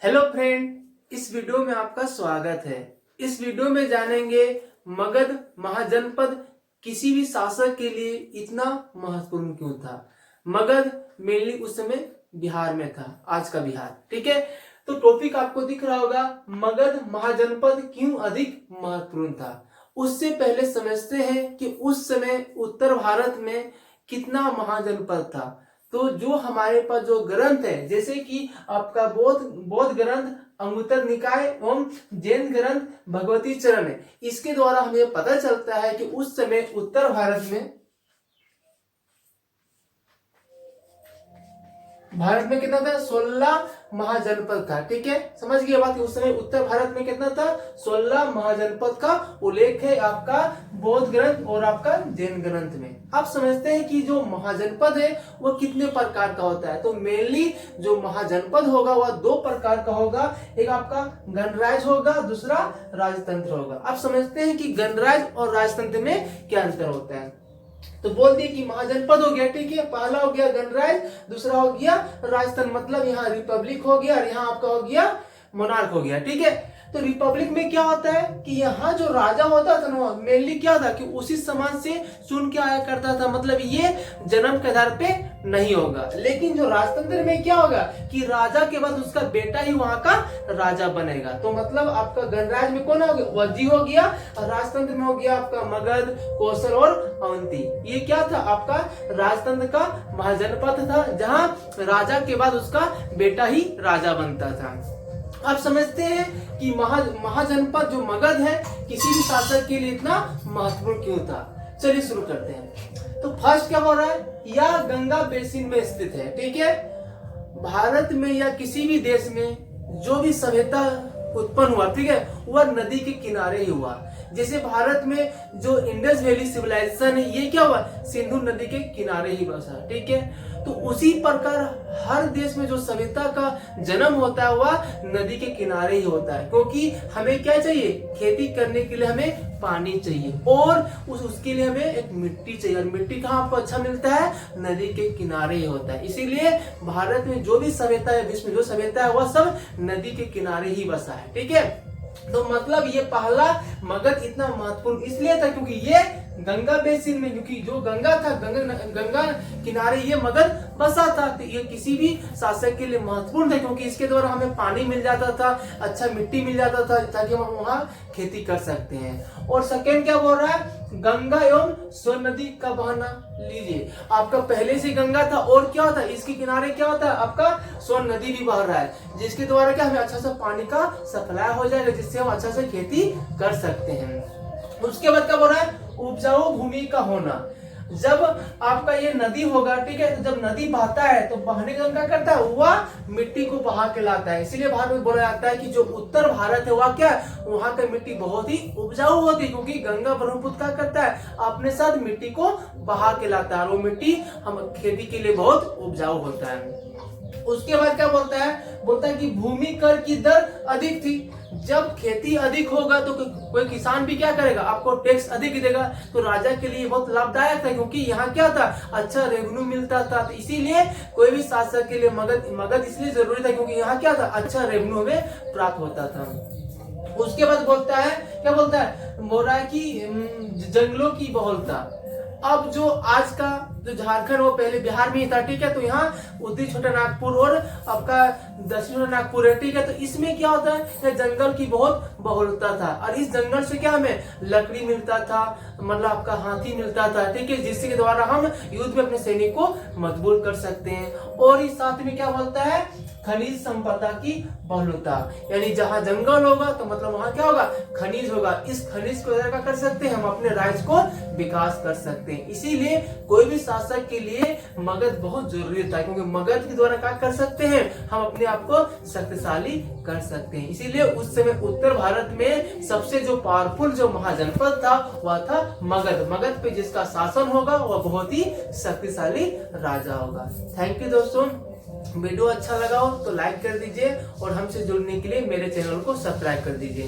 Hello friend, इस video में आपका स्वागत है। इस वीडियो में जानेंगे मगध महाजनपद किसी भी शासक के लिए इतना महत्वपूर्ण क्यों था। मगध मेनली उस समय बिहार में था, आज का बिहार। ठीक है, तो टॉपिक आपको दिख रहा होगा, मगध महाजनपद क्यों अधिक महत्वपूर्ण था। उससे पहले समझते हैं कि उस समय उत्तर भारत में कितना महाजनपद था। तो जो हमारे पास जो ग्रंथ है, जैसे कि आपका बौद्ध ग्रंथ अंगुत्तर निकाय एवं जैन ग्रंथ भगवती चरण है, इसके द्वारा हमें पता चलता है कि उस समय उत्तर भारत में कितना था, 16 महाजनपद था। ठीक है, समझ गए बात। उस समय उत्तर भारत में कितना था, 16 महाजनपद का उल्लेख है आपका बौद्ध ग्रंथ और आपका जैन ग्रंथ में। आप समझते हैं कि जो महाजनपद है वह कितने प्रकार का होता है। तो मेनली जो महाजनपद होगा वह 2 प्रकार का होगा, एक आपका गणराज्य होगा, दूसरा राजतंत्र होगा। आप समझते हैं कि गणराज्य और राजतंत्र में क्या अंतर होता है। तो बोल दिए कि महाजनपद हो गया, ठीक है, पहला हो गया गणराज्य, दूसरा हो गया राजतंत्र, मतलब यहाँ रिपब्लिक हो गया और यहाँ आपका हो गया मोनार्क हो गया। ठीक है, तो रिपब्लिक में क्या होता है कि यहाँ जो राजा होता था ना, मेनली क्या था कि उसी समाज से चुन के आया करता था, मतलब ये जन्म के आधार पे नहीं होगा। लेकिन जो राजतंत्र में क्या होगा कि राजा के बाद उसका बेटा ही वहां का राजा बनेगा। तो मतलब आपका गणराज्य में कौन हो गया, वज्जी हो गया, और राजतंत्र में हो गया आपका मगध, कौशल और अवंती। ये क्या था, आपका राजतंत्र का महाजनपद था, जहाँ राजा के बाद उसका बेटा ही राजा बनता था। आप समझते हैं कि महाजनपद जो मगध है किसी भी शासक के लिए इतना महत्वपूर्ण क्यों था। चलिए शुरू करते हैं। तो फर्स्ट क्या हो रहा है, यह गंगा बेसिन में स्थित है। ठीक है, भारत में या किसी भी देश में जो भी सभ्यता उत्पन्न हुआ, ठीक है, वह नदी के किनारे ही हुआ। जैसे भारत में जो इंडस वैली सिविलाइजेशन है, ये क्या हुआ, सिंधु नदी के किनारे ही बसा। ठीक है, तो उसी प्रकार हर देश में जो सभ्यता का जन्म होता है वह नदी के किनारे ही होता है, क्योंकि हमें क्या चाहिए, खेती करने के लिए हमें पानी चाहिए और उसके लिए हमें एक मिट्टी चाहिए, और मिट्टी कहाँ आपको अच्छा मिलता है, नदी के किनारे ही होता है। इसीलिए भारत में जो भी सभ्यता है, विश्व में जो सभ्यता है, वह सब नदी के किनारे ही बसा है। ठीक है, तो मतलब ये पहला मगध इतना महत्वपूर्ण इसलिए था क्योंकि ये गंगा बेसिन में, क्योंकि जो गंगा था, गंगा किनारे ये मगध बसा था। तो ये किसी भी शासक के लिए महत्वपूर्ण था, क्योंकि इसके द्वारा हमें पानी मिल जाता था, अच्छा मिट्टी मिल जाता था, ताकि हम वहाँ खेती कर सकते हैं। और सेकेंड क्या बोल रहा है, गंगा एवं सोन नदी का बहना। लीजिए, आपका पहले से गंगा था और क्या होता है, इसके किनारे क्या होता है, आपका सोन नदी भी बह रहा है, जिसके द्वारा क्या हमें अच्छा सा पानी का सप्लाई हो जाएगा, जिससे हम अच्छा से खेती कर सकते हैं। उसके बाद क्या बोल रहा है, उपजाऊ भूमि का होना। जब आपका ये नदी होगा, ठीक है, तो जब नदी बहता है तो बहने का क्या करता है, वह मिट्टी को बहा के लाता है। इसीलिए भारत में बोला जाता है कि जो उत्तर भारत है वह क्या है, वहां का मिट्टी बहुत ही उपजाऊ होती है, क्योंकि गंगा ब्रह्मपुत्र क्या करता है, अपने साथ मिट्टी को बहा के लाता है, और वो मिट्टी हम खेती के लिए बहुत उपजाऊ होता है। उसके बाद क्या बोलता है कि भूमि कर की दर अधिक थी। जब खेती अधिक होगा तो कोई किसान भी क्या करेगा, आपको टैक्स अधिक देगा। तो राजा के लिए बहुत लाभदायक था, क्योंकि यहाँ क्या था, अच्छा रेवेन्यू मिलता था। तो इसीलिए कोई भी शासक के लिए मगध इसलिए जरूरी था, क्योंकि यहाँ क्या था, अच्छा रेवेन्यू में प्राप्त होता था। उसके बाद बोल रहा है कि जंगलों की बहुलता। अब जो आज का जो झारखंड वो पहले बिहार में ही था, ठीक है, तो यहाँ उत्तरी छोटा नागपुर और आपका दक्षिण छोटा नागपुर है। ठीक है, तो इसमें क्या होता है, जंगल की बहुत बहुलता था, और इस जंगल से क्या हमें लकड़ी मिलता था, मतलब आपका हाथी मिलता था। ठीक है, जिसके द्वारा हम युद्ध में अपने सैनिक को मजबूर कर सकते हैं। और इस साथ में क्या बोलता है, खनिज संपदा की बहुलता, यानी जहां जंगल होगा तो मतलब वहां क्या होगा, खनिज होगा। इस खनिज को क्या कर सकते हैं, हम अपने राज्य को विकास कर सकते हैं। इसीलिए कोई भी शासक के लिए मगध बहुत जरूरी था, क्योंकि मगध के द्वारा क्या कर सकते हैं, हम अपने आप को शक्तिशाली कर सकते हैं। इसीलिए उस समय उत्तर भारत में सबसे जो पावरफुल जो महाजनपद था वह था मगध। मगध पे जिसका शासन होगा वह बहुत ही शक्तिशाली राजा होगा। थैंक यू दोस्तों, वीडियो अच्छा लगा हो तो लाइक कर दीजिए, और हमसे जुड़ने के लिए मेरे चैनल को सब्सक्राइब कर दीजिए।